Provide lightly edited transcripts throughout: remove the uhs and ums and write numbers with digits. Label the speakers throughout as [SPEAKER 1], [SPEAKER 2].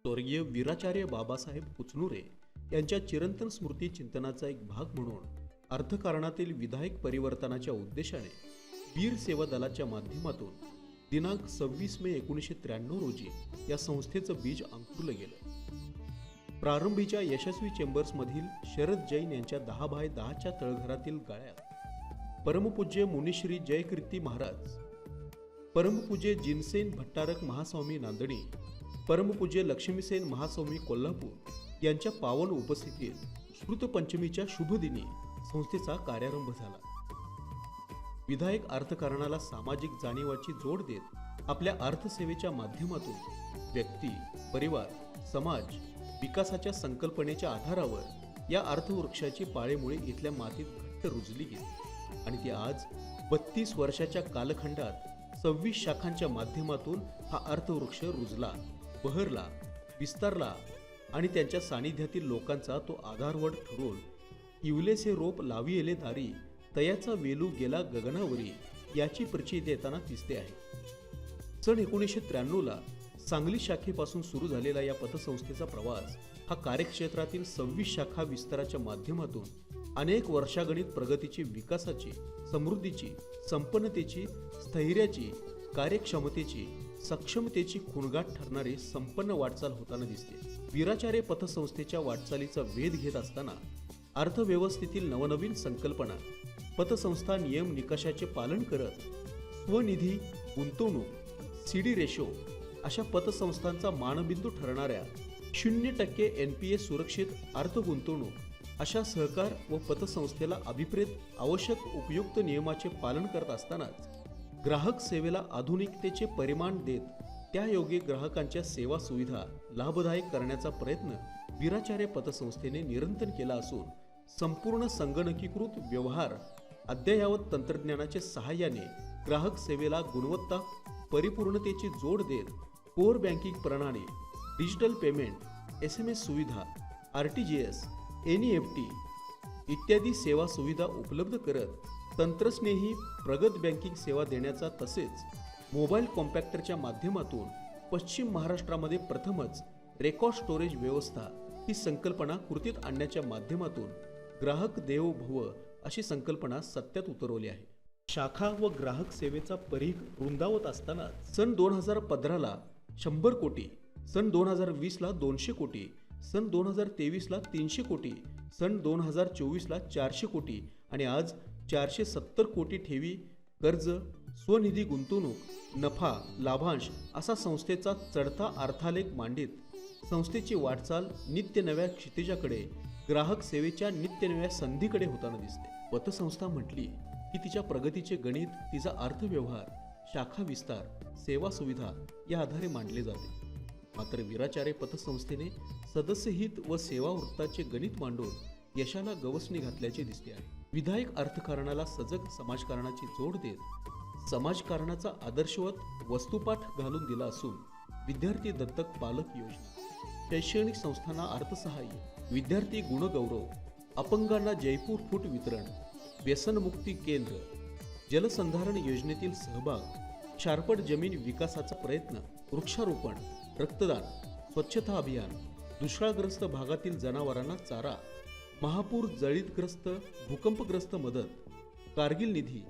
[SPEAKER 1] स्वर्गीय वीराचार्य बाबासाहेब कुचनुरे यांच्या चिरंतन स्मृती चिंतनाचा एक भाग म्हणून अर्थकारणातील विधायक परिवर्तनाच्या उद्देशाने वीर सेवा दलाच्या माध्यमातून दिनांक 26 मे 1993 रोजी या संस्थेचं बीज अंकुरलं गेलं। प्रारंभीच्या यशस्वी चेंबर्समधील शरद जैन यांच्या 10x10च्या तळघरातील गाळ्यात परमपूज्य मुनिश्री जयकीर्ती महाराज, परमपूज्य जिनसेन भट्टारक महास्वामी नांदणी, परमपूज्य लक्ष्मीसेन महास्वामी कोल्हापूर यांच्या पावन उपस्थितीत श्रुतपंचमीच्या शुभदिनी संस्थेचा कार्यारंभ झाला। विधायक अर्थकारणाला सामाजिक जाणीवाची जोड देत आपल्या अर्थसेवेच्या माध्यमातून व्यक्ती, परिवार, समाज विकासाच्या संकल्पनेच्या आधारावर या अर्थवृक्षाची पाळेमुळे इथल्या मातीत घट्ट रुजली गेली आणि ती आज 32 वर्षाच्या कालखंडात 26 शाखांच्या माध्यमातून हा अर्थवृक्ष रुजला, बहरला, विस्तारला आणि त्यांच्या सानिध्यातील लोकांचा तो आधारवड ठरवून इवलेसे रोप लाविले दारी तयाचा वेलू गेला गगनावरी याची प्रचिती देताना दिसते आहे। सन 1993 ला सांगली शाखेपासून सुरू झालेला या पतसंस्थेचा प्रवास हा कार्यक्षेत्रातील 26 शाखा विस्ताराच्या माध्यमातून अनेक वर्षागणित प्रगतीची, विकासाची, समृद्धीची, संपन्नतेची, स्थैर्याची, कार्यक्षमतेची, सक्षमतेची खुणगाठ ठरणारी संपन्न वाटचाल होताना दिसते। वीराचार्य पतसंस्थेच्या वाटचालीचा वेध घेत असताना अर्थव्यवस्थेतील नवनवीन संकल्पना, पतसंस्था नियम निकषाचे पालन करत स्वनिधी, गुंतवणूक, सीडी रेशो अशा पतसंस्थांचा मानबिंदू ठरणाऱ्या 0% NPA सुरक्षित अर्थ गुंतवणूक अशा सहकार व पतसंस्थेला अभिप्रेत आवश्यक उपयुक्त नियमाचे पालन करत असतानाच ग्राहक सेवेला आधुनिकतेचे परिमाण देत त्यायोगे ग्राहकांच्या सेवा सुविधा लाभदायक करण्याचा प्रयत्न वीराचार्य पतसंस्थेने निरंतर केला असून संपूर्ण संगणकीकृत व्यवहार अद्ययावत तंत्रज्ञानाच्या सहाय्याने ग्राहक सेवेला गुणवत्ता, परिपूर्णतेची जोड देत कोर बँकिंग प्रणाली, डिजिटल पेमेंट, SMS सुविधा, RTGS, NEFT इत्यादी सेवा सुविधा उपलब्ध करत तंत्रस्नेही प्रगत बँकिंग सेवा देण्याचा तसेच मोबाईल कॉम्पॅक्टरच्या माध्यमातून पश्चिम महाराष्ट्रामध्ये प्रथमच रेकॉर्ड स्टोरेज व्यवस्था ही संकल्पना कृतीत आणण्याच्या माध्यमातून ग्राहक देवो भव अशी संकल्पना सत्यात उतरवली आहे। शाखा व ग्राहक सेवेचा परीघ रुंदावत असताना सन 2015 ला 100 कोटी, सन 2020 ला 200 कोटी, सन 2023 ला 300 कोटी, सन 2024 ला 400 कोटी आणि आज 470 कोटी ठेवी, कर्ज, स्वनिधी गुंतवणूक, नफा, लाभांश असा संस्थेचा चढता अर्थालेख मांडित संस्थेची वाटचाल नित्य नव्या क्षितिजाकडे, ग्राहक सेवेच्या नित्य नव्या संधीकडे होताना दिसते। पतसंस्था म्हटली की तिच्या प्रगतीचे गणित तिचा अर्थव्यवहार, शाखा विस्तार, सेवा सुविधा या आधारे मांडले जाते। मात्र वीराचार्य पतसंस्थेने सदस्यहित व सेवा वृत्ताचे गणित मांडून यशाला गवसणी घातल्याचे दिसते आहे। विधायक अर्थकारणाला सजग समाजकारणाची जोड देत समाजकारणाचा आदर्शवत वस्तुपाठ घालून दिला असून विद्यार्थी दत्तक पालक योजना, शैक्षणिक संस्थांना अर्थसहाय्य, विद्यार्थी गुणगौरव, अपंगांना जयपूर फूट वितरण, व्यसनमुक्ती केंद्र, जलसंधारण योजनेतील सहभाग, शारपट जमीन विकासाचा प्रयत्न, वृक्षारोपण, रक्तदान, स्वच्छता अभियान, दुष्काळग्रस्त भागातील जनावरांना चारा, महापूर, जळीतग्रस्त, भूकंपग्रस्त मदत, कारगिल निधी,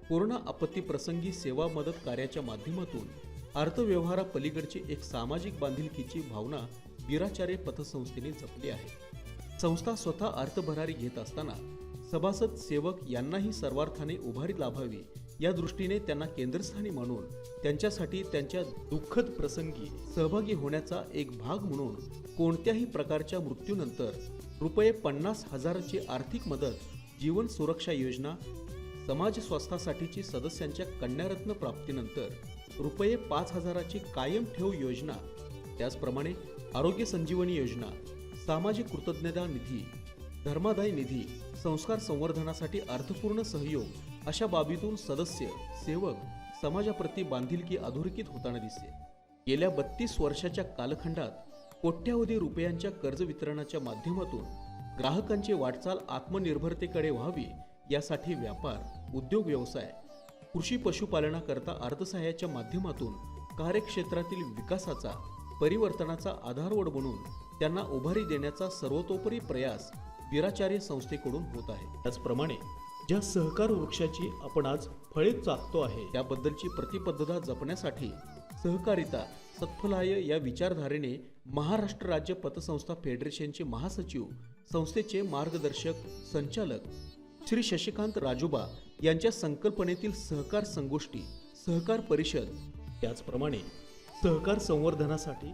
[SPEAKER 1] कोरोना आपत्ती प्रसंगी सेवा मदत कार्याच्या माध्यमातून अर्थव्यवहारापलीकडची एक सामाजिक बांधिलकीची भावना वीराचार्य पतसंस्थेने जपली आहे। संस्था स्वतः अर्थभरारी घेत असताना सभासद, सेवक यांनाही सर्वार्थाने उभारी लाभावी या दृष्टीने त्यांना केंद्रस्थानी मानून त्यांच्यासाठी त्यांच्या दुःखद प्रसंगी सहभागी होण्याचा एक भाग म्हणून कोणत्याही प्रकारच्या मृत्यूनंतर ₹50,000ची आर्थिक मदत, जीवन सुरक्षा योजना, समाज स्वास्थ्यासाठीची सदस्यांच्या कन्यारत्न प्राप्तीनंतर ₹5,000ची कायम ठेव योजना, त्याचप्रमाणे आरोग्य संजीवनी योजना, सामाजिक कृतज्ञता निधी, धर्मादाय निधी, संस्कार संवर्धनासाठी अर्थपूर्ण सहयोग अशा बाबीतून सदस्य, सेवक समाजाप्रती बांधिलकी अधोरेखित होताना दिसते। गेल्या 32 वर्षाच्या कालखंडात कोट्यावधी रुपयांच्या कर्ज वितरणाच्या माध्यमातून ग्राहकांची वाटचाल आत्मनिर्भरतेकडे व्हावी यासाठी व्यापार, उद्योग व्यवसाय, कृषी पशुपालनाकरता अर्थसहाय्याच्या माध्यमातून कार्यक्षेत्रातील विकासाचा परिवर्तनाचा आधारवड बनून त्यांना उभारी देण्याचा सर्वतोपरी प्रयास वीराचार्य संस्थेकडून होत आहे. त्याचप्रमाणे ज्या सहकार वृक्षाची आपण आज फळे चाकतो आहे त्याबद्दलची प्रतिबद्धता जपण्यासाठी सहकारिता सत्फलाय या विचारधारेने महाराष्ट्र राज्य पतसंस्था फेडरेशनचे महासचिव, संस्थेचे मार्गदर्शक संचालक श्री शशिकांत राजूबा यांच्या संकल्पनेतील सहकार संगोष्ठी, सहकार परिषद, त्याचप्रमाणे सहकार संवर्धनासाठी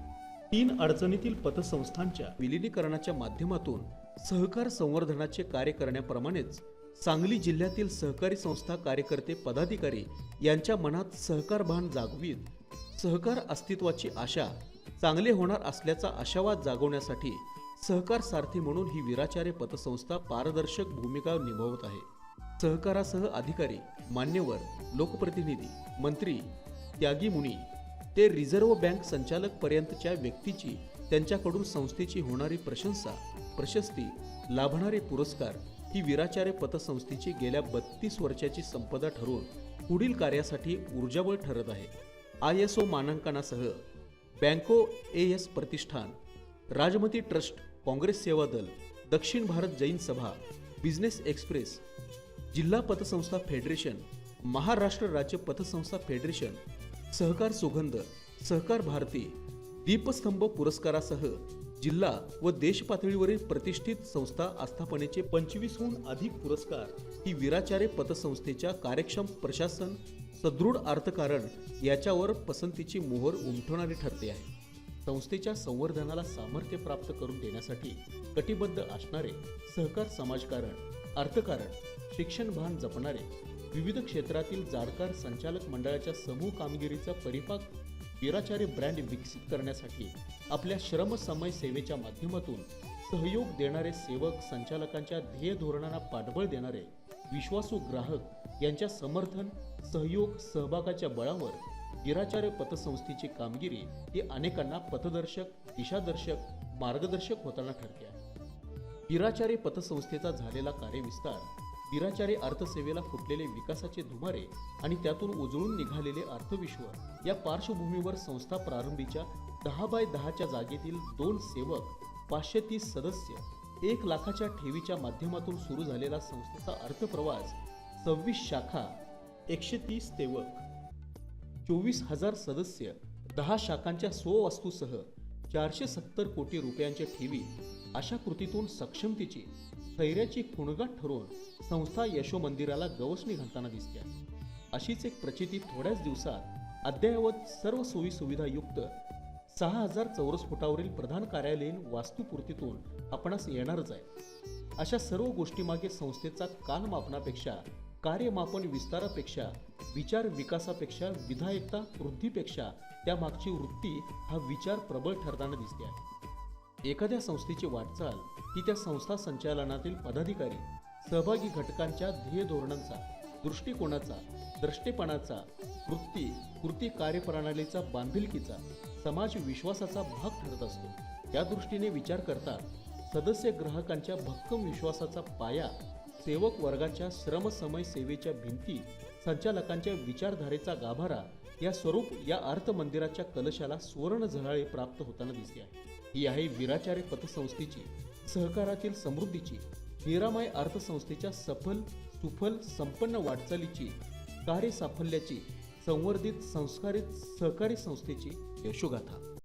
[SPEAKER 1] 3 अडचणीतील पतसंस्थांच्या विलिनीकरणाच्या माध्यमातून सहकार संवर्धनाचे कार्य करण्याप्रमाणेच सांगली जिल्ह्यातील सहकारी संस्था कार्यकर्ते पदाधिकारी यांच्या मनात सहकार भान जागवीत सहकार अस्तित्वाची आशा चांगले होणार असल्याचा आशावाद जागवण्यासाठी सहकार सारथी म्हणून ही वीराचार्य पतसंस्था पारदर्शक भूमिका निभावत आहे. सहकारासह अधिकारी, मान्यवर, लोकप्रतिनिधी, मंत्री, त्यागी मुनी ते रिझर्व्ह बँक संचालक पर्यंतच्या व्यक्तीची त्यांच्याकडून संस्थेची होणारी प्रशंसा, प्रशस्ती, लाभणारे पुरस्कार ही वीराचार्य पतसंस्थेची गेल्या 32 वर्षाची संपदा ठरून पुढील कार्यासाठी ऊर्जाबळ ठरत आहे. ISO मानांकनासह बँको AS प्रतिष्ठान, राजमती ट्रस्ट, काँग्रेस सेवा दल, दक्षिण भारत जैन सभा, बिझनेस एक्सप्रेस, जिल्हा पतसंस्था फेडरेशन, महाराष्ट्र राज्य पतसंस्था फेडरेशन, सहकार सुगंध, सहकार भारती, दीपस्तंभ पुरस्कारासह जिल्हा व देश पातळीवरील प्रतिष्ठित संस्था आस्थापनेचे 25हून अधिक पुरस्कार ही वीराचार्य पतसंस्थेच्या कार्यक्षम प्रशासन, सदृढ अर्थकारण याच्यावर पसंतीची मोहर उमटवणारी ठरते आहे. संस्थेच्या संवर्धनाला सामर्थ्य प्राप्त करून देण्यासाठी कटिबद्ध असणारे सहकार समाजकारण, अर्थकारण, शिक्षण भान जपणारे विविध क्षेत्रातील जाणकार संचालक मंडळाच्या समूह कामगिरीचा परिपाक वीराचार्य ब्रँड विकसित करण्यासाठी आपल्या श्रमसमय सेवेच्या माध्यमातून सहयोग देणारे सेवक, संचालकांच्या ध्येय धोरणांना पाठबळ देणारे विश्वासू ग्राहक यांच्या समर्थन, सहयोग, सहभागाच्या बळावर वीराचार्य पतसंस्थेची कामगिरी ही अनेकांना पथदर्शक, दिशादर्शक, मार्गदर्शक होताना ठरते आहे. वीराचार्य पतसंस्थेचा झालेला कार्यविस्तार, वीराचार्य अर्थसेवेला फुटलेले विकासाचे धुमारे आणि त्यातून उजळून निघालेले अर्थविश्व या पार्श्वभूमीवर संस्था प्रारंभीच्या 10x10च्या जागेतील 2 सेवक, 530 सदस्य, 1 लाखाच्या ठेवीच्या माध्यमातून सुरू झालेला संस्थेचा अर्थप्रवास 26 शाखा, 130 सेवक, 24,000 सदस्य, 10 शाखांच्या स्ववस्तूसह 470 कोटी रुपयांच्या ठेवी अशा कृतीतून सक्षमतेची, स्थैर्याची खुणगाट ठरवून संस्था यशोमंदिराला गवसणी घालताना दिसते. अशीच एक प्रचिती थोड्याच दिवसात अद्ययावत सर्व सोयी सुविधायुक्त 6,000 चौरस फुटावरील प्रधान कार्यालयीन वास्तुपूर्तीतून आपणास येणारच आहे. अशा सर्व गोष्टीमागे संस्थेचा कालमापनापेक्षा, कार्यमापन विस्तारापेक्षा, विचार विकासापेक्षा, विधायकता वृद्धीपेक्षा त्यामागची वृत्ती हा विचार प्रबळ ठरताना दिसते आहे. एखाद्या संस्थेची वाटचाल ही त्या संस्था संचालनातील पदाधिकारी, सहभागी घटकांच्या ध्येय धोरणांचा, दृष्टिकोनाचा, द्रष्टेपणाचा, कृती कार्यप्रणालीचा, बांधिलकीचा, समाज विश्वासाचा भाग ठरत असतो. त्या दृष्टीने विचार करता सदस्य ग्राहकांच्या भक्कम विश्वासाचा पाया, सेवक वर्गाच्या श्रमसमय सेवेच्या भिंती, संचालकांच्या विचारधारेचा गाभारा या स्वरूप या अर्थमंदिराच्या कलशाला सुवर्ण झळाळे प्राप्त होताना दिसते आहे. ही आहे वीराचार्य पतसंस्थेची, सहकारातील समृद्धीची, निरामय अर्थसंस्थेच्या सफल, सुफल, संपन्न वाटचालीची, कार्य साफल्याची, संवर्धित, संस्कारित सहकारी संस्थेची यशोगाथा.